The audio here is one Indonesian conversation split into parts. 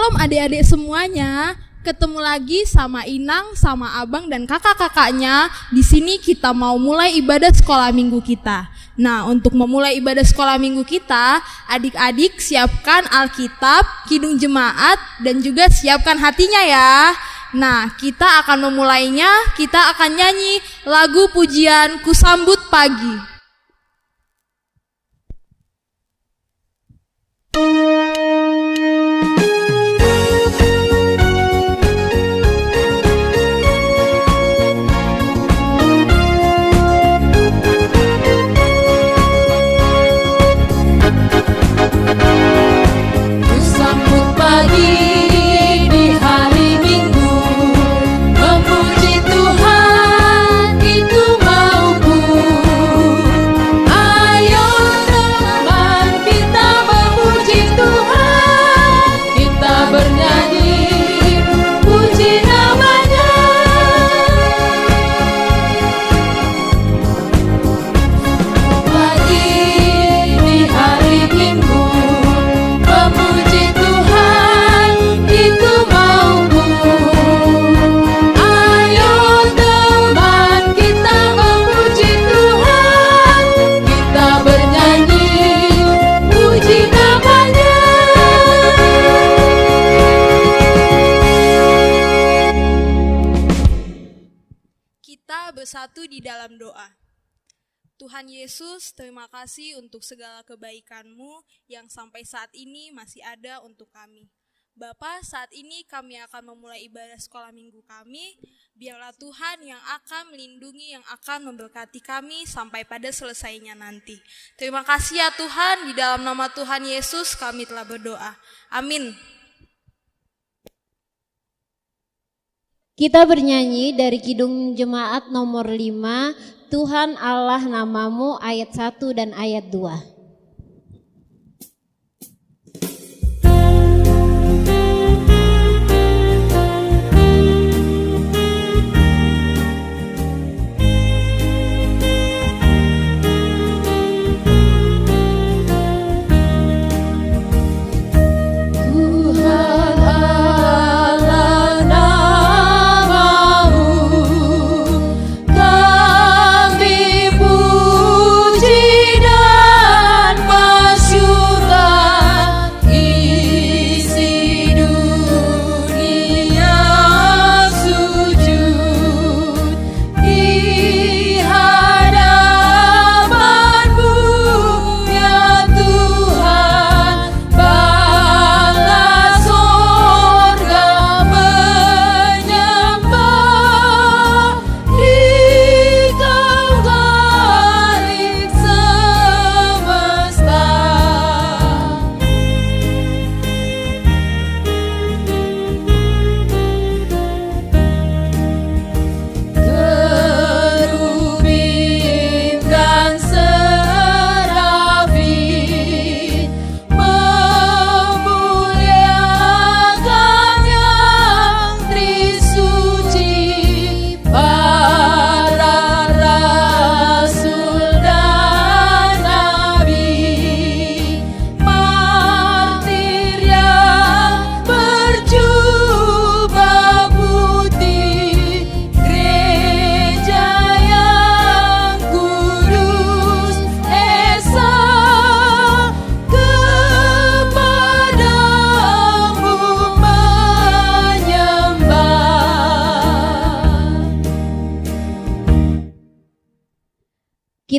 Shalom adik-adik semuanya. Ketemu lagi sama Inang, sama Abang dan kakak-kakaknya. Di sini kita mau mulai ibadah sekolah minggu kita. Nah, untuk memulai ibadah sekolah minggu kita, adik-adik siapkan Alkitab, Kidung Jemaat, dan juga siapkan hatinya ya. Nah, kita akan memulainya. Kita akan nyanyi lagu pujian Kusambut Pagi. Bersatu di dalam doa. Tuhan Yesus, terima kasih untuk segala kebaikan-Mu yang sampai saat ini masih ada untuk kami. Bapa, saat ini kami akan memulai ibadah sekolah minggu kami. Biarlah Tuhan yang akan melindungi, yang akan memberkati kami sampai pada selesainya nanti. Terima kasih ya Tuhan, di dalam nama Tuhan Yesus kami telah berdoa. Amin. Kita bernyanyi dari Kidung Jemaat nomor 5, Tuhan Allah namamu, ayat 1 dan ayat 2.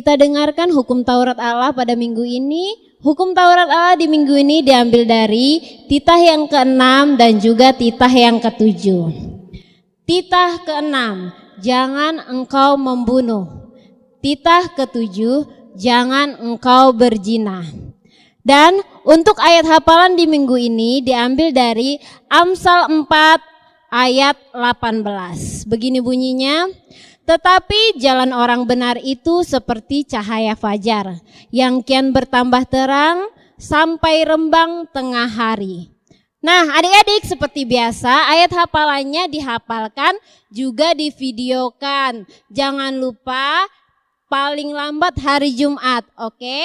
Kita dengarkan hukum Taurat Allah pada minggu ini. Hukum Taurat Allah di minggu ini diambil dari titah yang ke-6 dan juga titah yang ke-7. Titah ke-6, jangan engkau membunuh. Titah ke-7, jangan engkau berzina. Dan untuk ayat hafalan di minggu ini diambil dari Amsal 4 ayat 18. Begini bunyinya. Tetapi jalan orang benar itu seperti cahaya fajar yang kian bertambah terang sampai rembang tengah hari. Nah, adik-adik seperti biasa ayat hafalannya dihafalkan juga divideokan. Jangan lupa paling lambat hari Jumat, oke?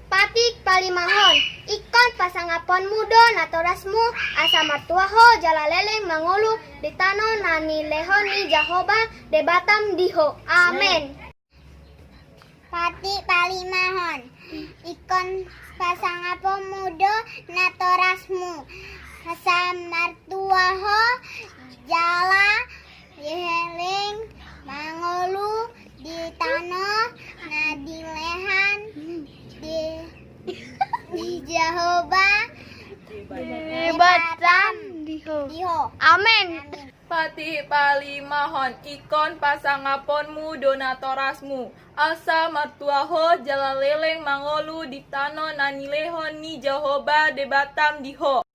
Patik palimahon, ikon pasangapon mudo natorasmu asa martuaho jalaleleng mangolu ditano nani lehoni jahoba debatam diho. Amin. Patik palimahon, ikon pasangapon mudo natorasmu asa martuaho jala leheng mangolu ditano nadilehan di Jehovah debatam diho. Amin. Pati palimahon ikon pasangaponmu donatorasmu asa martuaho jalaleleng mangolu ditano nanilehon ni Jehovah debatam diho.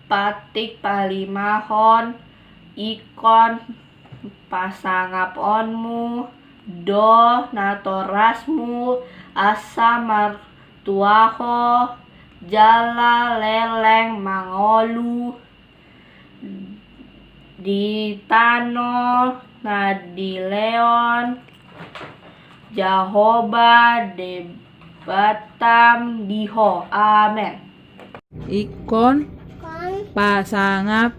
Patik palimahon ikon pasangaponmu donatorasmu asa martuaho jala leleng mangolu di tano nadileon Jahoba debatam diho. Amin. Ikon pasangap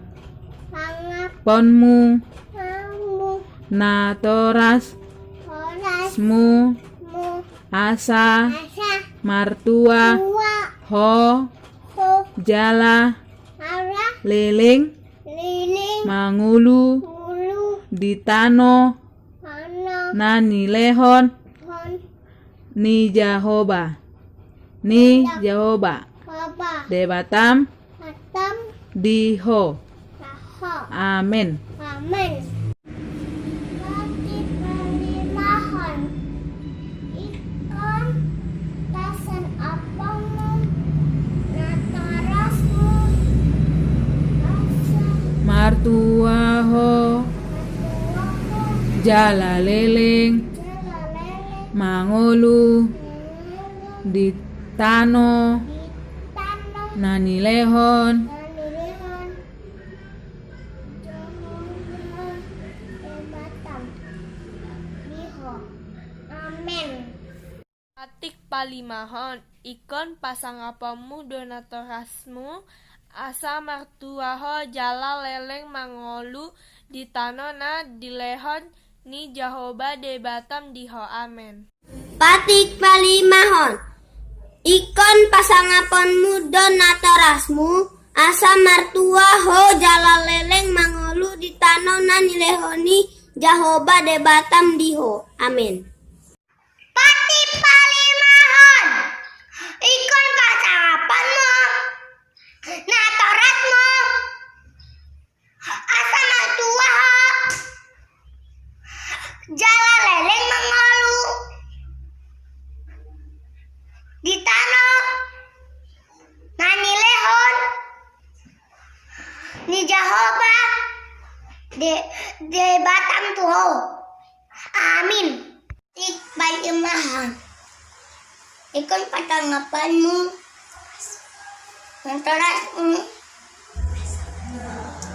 Sangap ponmu kamu natoras horas mu mu asa asa martua tua ho ho jala ara leling liling mangulu ulu ditano ano nani lehon hon ni Jahoba baba debatam atam diho. raho. Amin. Amin. Patik palimahon ikon tasan apamu natarasmu asa Martuaho matuaku jala leling jalalele mangulu mengulu ditano ditano nani lehon nanilehon Jehovah debatam diho. Amin. Patik palimahon ikon pasangapamu donatorasmu asa martuaho jala leleng mangolu ditano na dilehon ni Jahoba debatam diho. Amin. Patik palimahon ikon pasangaponmu donatorasmu asa martuaho jalaleleng mangolu ditano nanilehoni Jahoba debatam diho. Amin. Patik palimahon ikon pasangaponmu natorasmu asa martuaho jalaleleng mangolu ditano nanilehon ni Jahoba debatam tuho. Amin. Patik palimahon ikon pasangaponmu natorasmu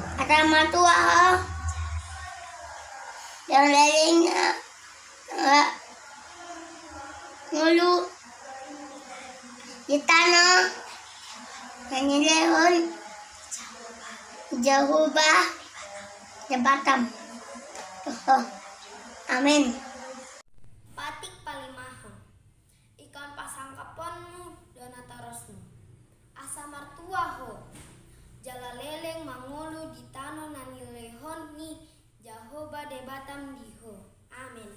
asa martuaho jalaleleng ngulu ditano nanilehon Jehovah debatam diho. Amin. Patik palimahon ikon pasangkaponmu donatorasmu asa martuaho jalaleleng mangolu ditano nanilehon ni Jahoba debatam diho. Amin.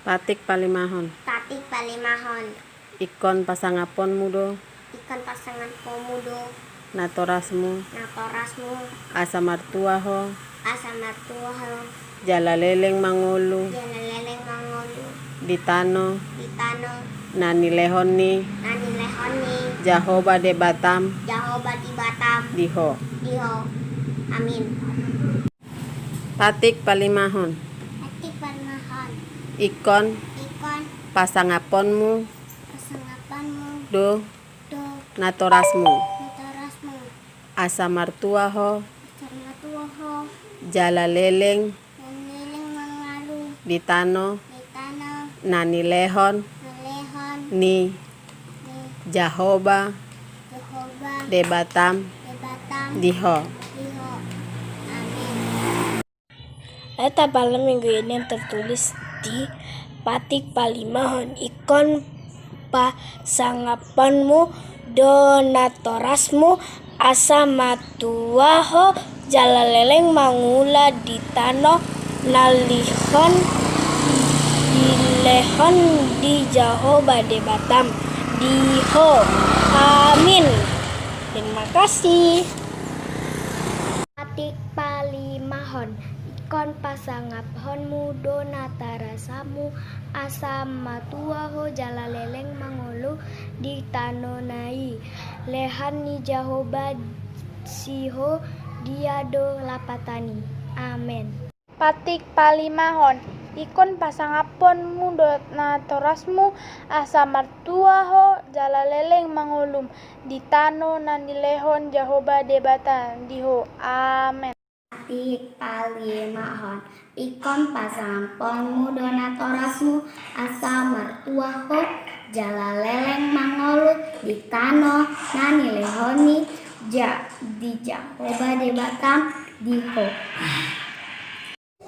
Patik palimahon Patik palimahon ikon pasangapon mudo ikan pasangan pemudo natorasmu natorasmu asa martuaho asa martuaho jalaleleng mangulu jalaleleng mangolu ditano ditano nani lehoni nanilehoni Jahoba debatam Jahoba dibatam diho. diho. Amin. Patik palimahon Patik palimahon ikon ikon pasangaponmu pasangapanmu do do natorasmu natorasmu asa martuaho sarmatuaho jalaleleng nanileng mangalu ditano ditano nani lehon nalehon ni Jehovah de Batam diho. Ayat hafalan minggu ini yang tertulis di Patik Palimahon. Ikon pasangapanmu donatorasmu asa matuaho jalaleleng mangula di tano nalihon dilehon di Jehovah de Batam diho. Amin. Terima kasih. Patik Palimahon. Ikon pasangaphonmu donatarasamu asamatuaho jalaleleng mangolu di tanonai lehani Jehovah siho diado lapatani. Amin. Patik Palimahon. Ikon pasangaponmu donatorasmu asa martuaho jalaleleng mangolum di tano nanilehon Jehovah de Batam diho. Amin. Patik Palimahon. Ikon pasangaponmu donatorasmu asa martuaho jalaleleng mangolu di tano nanilehoni di Jehovah de Batam diho.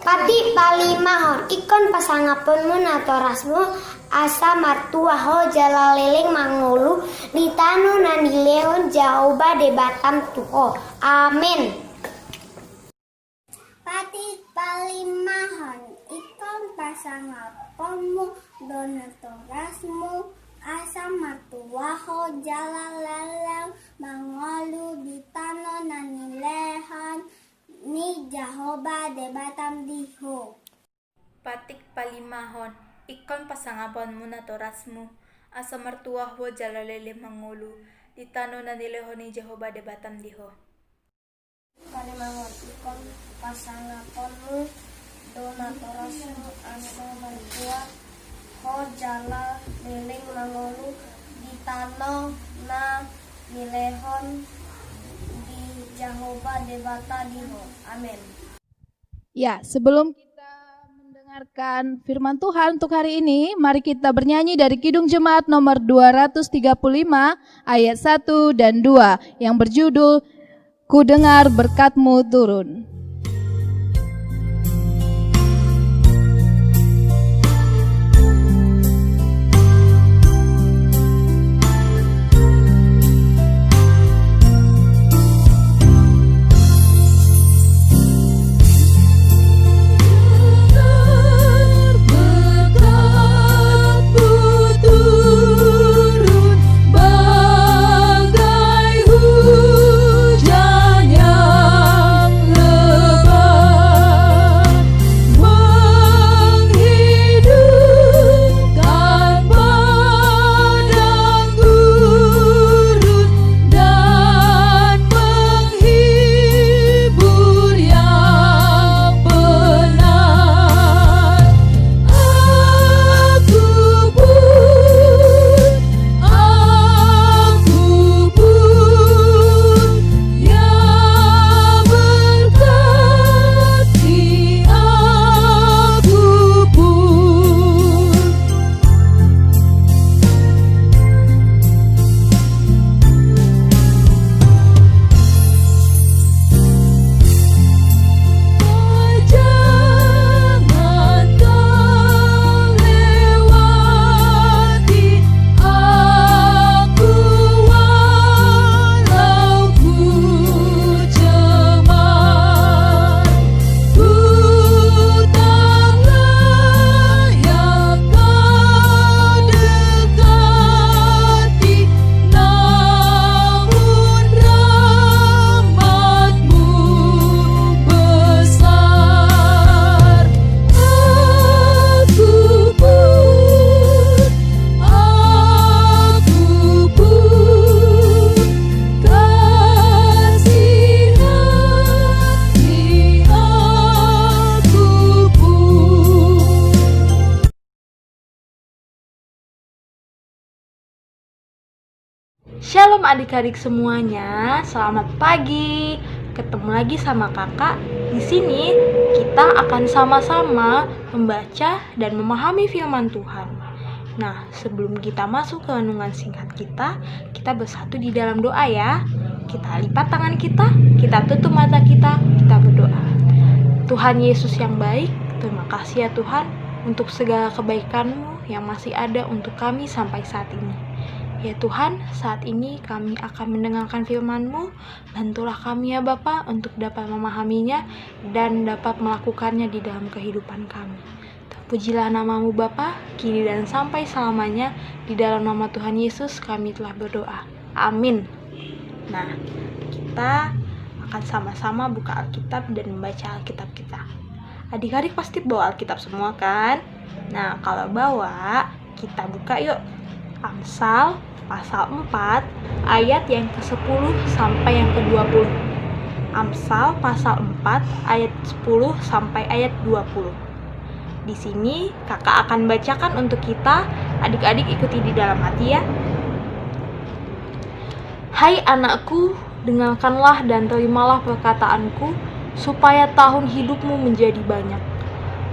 Patik Palimahon. Ikon pasangaponmu natorasmu asa martuaho jalaleleng mangolu di tano nanilehon Jehovah de Batam tuho. Amin. Patik Palimahon. Ikon pasangaponmu donatorasmu asa martuaho jalaleleng mangolu di tano nanilehon ni Jehovah de Batam diho. Patik Palimahon. Ikon pasangaponmu natorasmu asa martuaho jalaleleng mangolu di tano nanilehon ni Jehovah de Batam diho. Palimahon. Ikon pasangaponmu donatorasmu asa martuaho jalaleleng mangolu di tano nanilehon Jehovah de Batam diho. Amin. Ya, sebelum kita mendengarkan firman Tuhan untuk hari ini, mari kita bernyanyi dari Kidung Jemaat nomor 235 ayat 1 dan 2 yang berjudul Ku dengar berkat-Mu turun. Shalom adik-adik semuanya, selamat pagi. Ketemu lagi sama kakak. Di sini kita akan sama-sama membaca dan memahami firman Tuhan. Nah, sebelum kita masuk ke renungan singkat kita bersatu di dalam doa ya. Kita lipat tangan kita tutup mata kita berdoa. Tuhan Yesus yang baik, terima kasih ya Tuhan untuk segala kebaikan-Mu yang masih ada untuk kami sampai saat ini. Ya Tuhan, saat ini kami akan mendengarkan firman-Mu. Bantulah kami ya Bapa untuk dapat memahaminya dan dapat melakukannya di dalam kehidupan kami. Terpujilah nama-Mu Bapa, kini dan sampai selamanya. Di dalam nama Tuhan Yesus kami telah berdoa. Amin. Nah, kita akan sama-sama buka Alkitab dan membaca Alkitab kita. Adik-adik pasti bawa Alkitab semua kan? Nah, kalau bawa, kita buka yuk. Amsal pasal 4 ayat yang ke-10 sampai yang ke-20. Amsal pasal 4 ayat 10 sampai ayat 20. Di sini kakak akan bacakan untuk kita. Adik-adik ikuti di dalam hati ya. Hai anakku, dengarkanlah dan terimalah perkataanku, supaya tahun hidupmu menjadi banyak.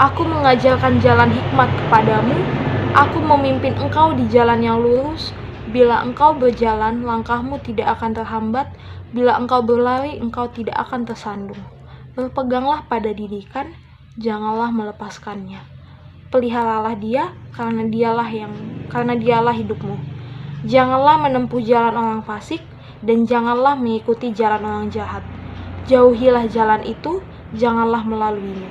Aku mengajarkan jalan hikmat kepadamu, aku memimpin engkau di jalan yang lurus. Bila engkau berjalan, langkahmu tidak akan terhambat. Bila engkau berlari, engkau tidak akan tersandung. Berpeganglah pada didikan, janganlah melepaskannya. Peliharalah dia, karena dialah hidupmu. Janganlah menempuh jalan orang fasik, dan janganlah mengikuti jalan orang jahat. Jauhilah jalan itu, janganlah melaluinya.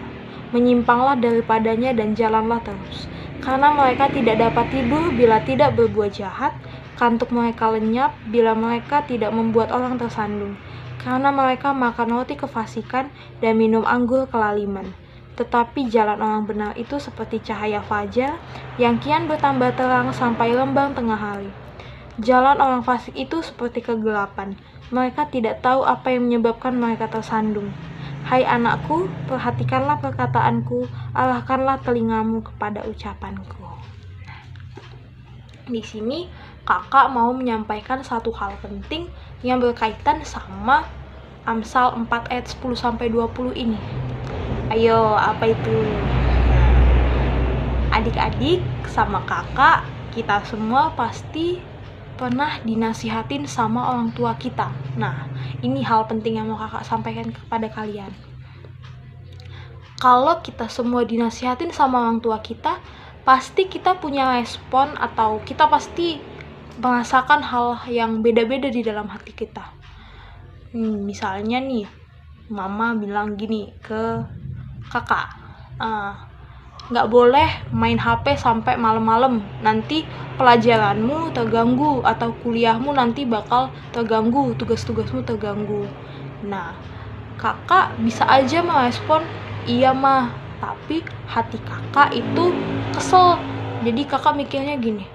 Menyimpanglah daripadanya dan jalanlah terus. Karena mereka tidak dapat tidur bila tidak berbuat jahat, kantuk mereka lenyap bila mereka tidak membuat orang tersandung. Karena mereka makan roti kefasikan dan minum anggur kelaliman. Tetapi jalan orang benar itu seperti cahaya fajar yang kian bertambah terang sampai rembang tengah hari. Jalan orang fasik itu seperti kegelapan. Mereka tidak tahu apa yang menyebabkan mereka tersandung. Hai anakku, perhatikanlah perkataanku, arahkanlah telingamu kepada ucapanku. Di sini kakak mau menyampaikan satu hal penting yang berkaitan sama Amsal 4 ayat 10 sampai 20 ini. Ayo, apa itu? Adik-adik sama kakak, kita semua pasti pernah dinasihatin sama orang tua kita. Nah, ini hal penting yang mau kakak sampaikan kepada kalian. Kalau kita semua dinasihatin sama orang tua kita, pasti kita punya respon atau kita pasti merasakan hal yang beda-beda di dalam hati kita. Misalnya nih, mama bilang gini ke kakak, nggak boleh main HP sampai malam-malam, nanti pelajaranmu terganggu atau kuliahmu nanti bakal terganggu, tugas-tugasmu terganggu. Nah, kakak bisa aja merespon, iya mah, tapi hati kakak itu kesel. Jadi kakak mikirnya gini,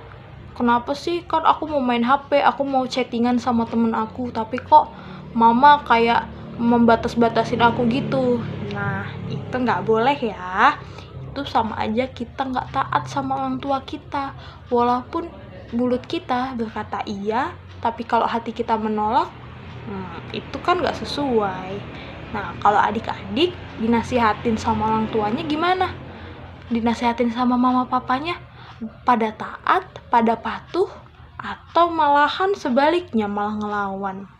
kenapa sih kan aku mau main HP, aku mau chattingan sama temen aku, tapi kok mama kayak membatas-batasin aku gitu. Nah, itu nggak boleh ya. Itu sama aja kita nggak taat sama orang tua kita. Walaupun mulut kita berkata iya, tapi kalau hati kita menolak, itu kan nggak sesuai. Nah, kalau adik-adik dinasihatin sama orang tuanya gimana? Dinasihatin sama mama papanya pada taat, pada patuh, atau malahan sebaliknya malah ngelawan?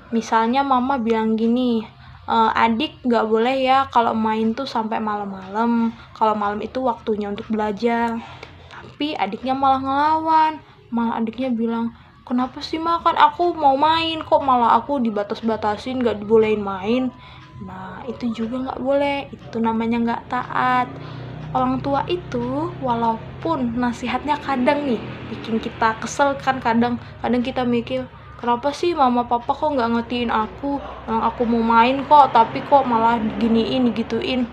Misalnya mama bilang gini, adik nggak boleh ya kalau main tuh sampai malam-malam, kalau malam itu waktunya untuk belajar. Tapi adiknya malah ngelawan, malah adiknya bilang, kenapa sih ma, kan aku mau main, kok malah aku dibatas-batasin, nggak dibolehin main. Nah, itu juga nggak boleh, itu namanya nggak taat. Orang tua itu walaupun nasihatnya kadang nih bikin kita kesel kan, kadang kita mikir, kenapa sih mama papa kok nggak ngertiin aku mau main kok, tapi kok malah giniin gituin.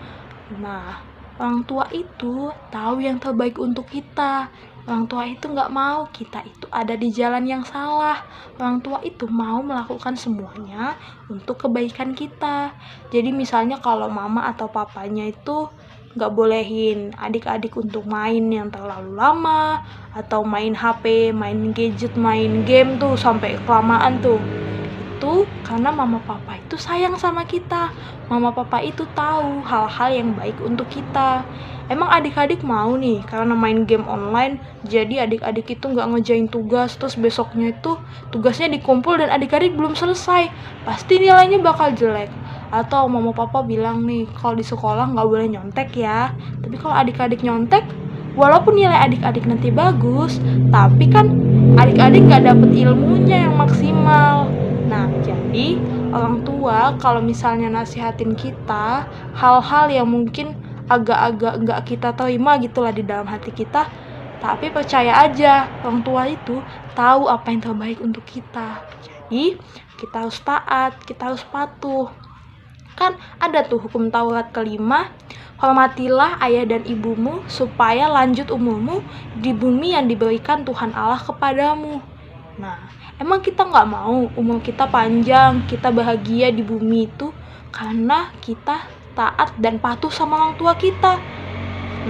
Nah, orang tua itu tahu yang terbaik untuk kita. Orang tua itu nggak mau kita itu ada di jalan yang salah. Orang tua itu mau melakukan semuanya untuk kebaikan kita. Jadi misalnya kalau mama atau papanya itu nggak bolehin adik-adik untuk main yang terlalu lama, atau main HP, main gadget, main game tuh sampai kelamaan tuh, itu itu karena mama papa itu sayang sama kita. Mama papa itu tahu hal-hal yang baik untuk kita. Emang adik-adik mau nih karena main game online jadi adik-adik itu nggak ngerjain tugas, terus besoknya itu tugasnya dikumpul dan adik-adik belum selesai, pasti nilainya bakal jelek. Atau mama papa bilang nih kalau di sekolah nggak boleh nyontek ya, tapi kalau adik-adik nyontek walaupun nilai adik-adik nanti bagus, tapi kan adik-adik nggak dapet ilmunya yang maksimal. Nah, jadi orang tua kalau misalnya nasihatin kita hal-hal yang mungkin agak-agak nggak kita terima gitulah di dalam hati kita, tapi percaya aja orang tua itu tahu apa yang terbaik untuk kita. Jadi kita harus taat, kita harus patuh. Kan ada tuh hukum Taurat kelima, hormatilah ayah dan ibumu supaya lanjut umurmu di bumi yang diberikan Tuhan Allah kepadamu. Nah, emang kita nggak mau umur kita panjang, kita bahagia di bumi itu karena kita taat dan patuh sama orang tua kita.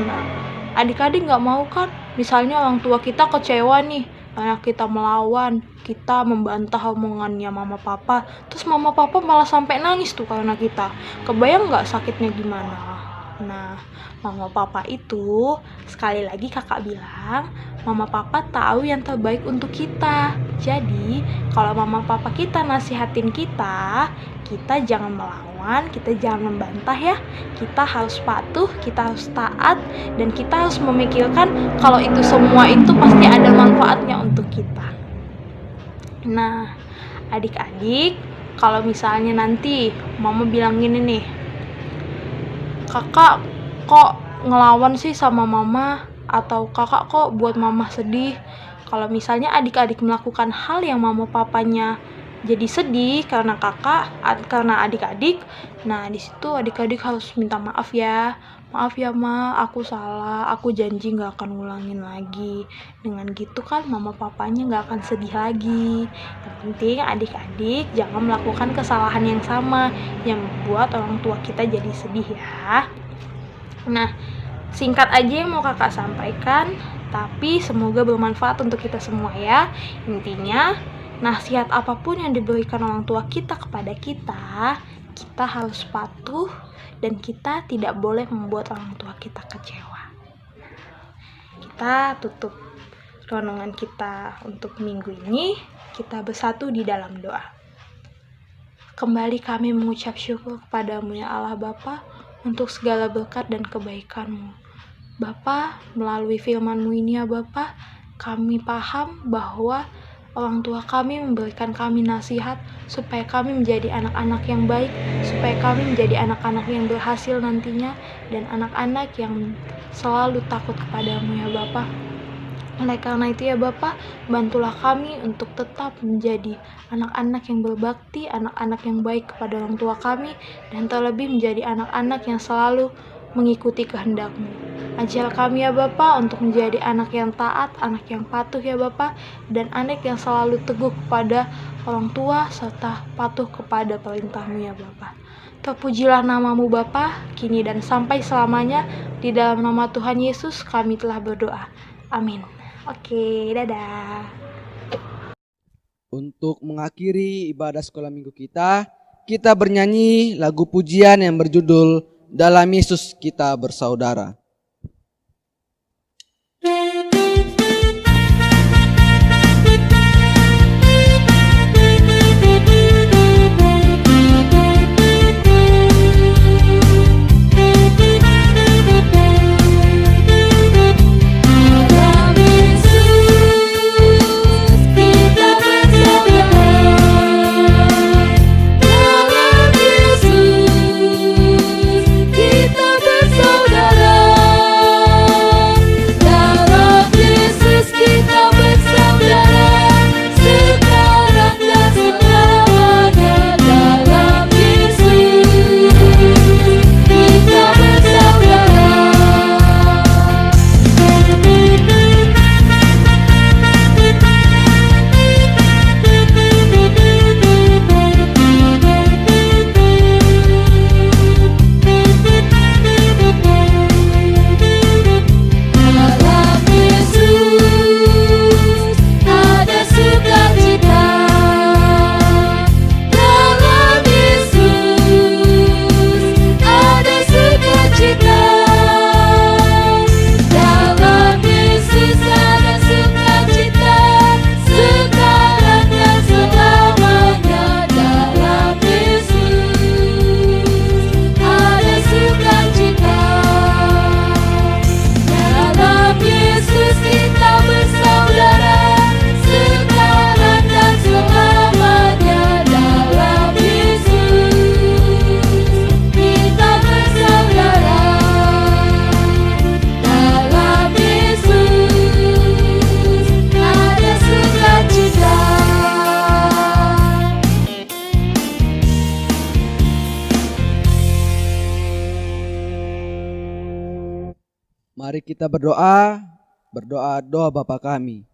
Nah, adik-adik nggak mau kan? Misalnya orang tua kita kecewa nih, karena kita melawan, kita membantah omongannya mama papa, terus mama papa malah sampai nangis tuh karena kita. Kebayang nggak sakitnya gimana? Nah, mama papa itu, sekali lagi kakak bilang, mama papa tahu yang terbaik untuk kita. Jadi, kalau mama papa kita nasihatin kita jangan melawan, kita jangan membantah ya. Kita harus patuh, kita harus taat, dan kita harus memikirkan kalau itu semua itu pasti ada manfaatnya untuk kita. Nah, adik-adik, kalau misalnya nanti mama bilang gini nih, kakak kok ngelawan sih sama mama, atau kakak kok buat mama sedih. Kalau misalnya adik-adik melakukan hal yang mama papanya jadi sedih karena karena adik-adik, nah di situ adik-adik harus minta maaf ya. Maaf ya ma, aku salah, aku janji gak akan ngulangin lagi. Dengan gitu kan mama papanya gak akan sedih lagi. Yang penting adik-adik jangan melakukan kesalahan yang sama yang membuat orang tua kita jadi sedih ya. Nah, singkat aja yang mau kakak sampaikan, tapi semoga bermanfaat untuk kita semua ya. Intinya, nasihat apapun yang diberikan orang tua kita kepada kita harus patuh dan kita tidak boleh membuat orang tua kita kecewa. Kita tutup renungan kita untuk minggu ini, kita bersatu di dalam doa. Kembali kami mengucap syukur kepadamu ya Allah Bapa untuk segala berkat dan kebaikan-Mu. Bapa, melalui firman-Mu ini ya Bapa, kami paham bahwa orang tua kami memberikan kami nasihat supaya kami menjadi anak-anak yang baik, supaya kami menjadi anak-anak yang berhasil nantinya, dan anak-anak yang selalu takut kepadamu ya Bapa. Oleh karena itu ya Bapa, bantulah kami untuk tetap menjadi anak-anak yang berbakti, anak-anak yang baik kepada orang tua kami, dan terlebih menjadi anak-anak yang selalu mengikuti kehendak-Mu. Ajar kami ya Bapa untuk menjadi anak yang taat, anak yang patuh ya Bapa, dan anak yang selalu teguh kepada orang tua serta patuh kepada perintah-Mu ya Bapa. Terpujilah nama-Mu Bapa, kini dan sampai selamanya. Di dalam nama Tuhan Yesus kami telah berdoa. Amin. Oke, dadah. Untuk mengakhiri ibadah sekolah minggu kita bernyanyi lagu pujian yang berjudul Dalam Yesus Kita Bersaudara. Kita bersaudara. Mari kita berdoa doa Bapa kami.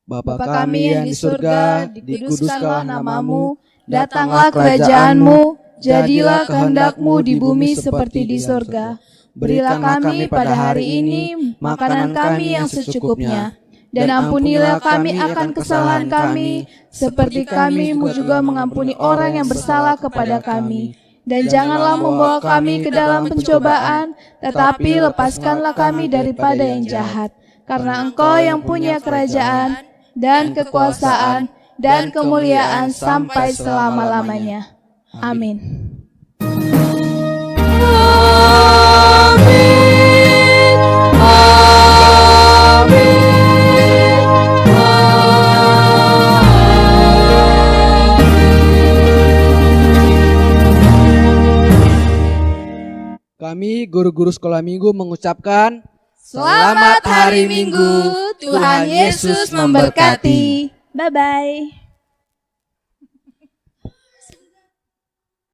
Bapa kami yang di surga, dikuduskanlah namamu, datanglah kerajaanmu, jadilah kehendak-mu di bumi seperti di surga. Berilah kami pada hari ini makanan kami yang secukupnya, dan ampunilah kami akan kesalahan kami, seperti kami juga mengampuni orang yang bersalah kepada kami. Dan janganlah membawa kami ke dalam pencobaan, tetapi lepaskanlah kami daripada yang jahat. Karena Engkau yang punya kerajaan, dan kekuasaan, dan kemuliaan sampai selama-lamanya. Amin. Kami guru-guru sekolah minggu mengucapkan Selamat hari Minggu, Tuhan Yesus memberkati. Bye-bye.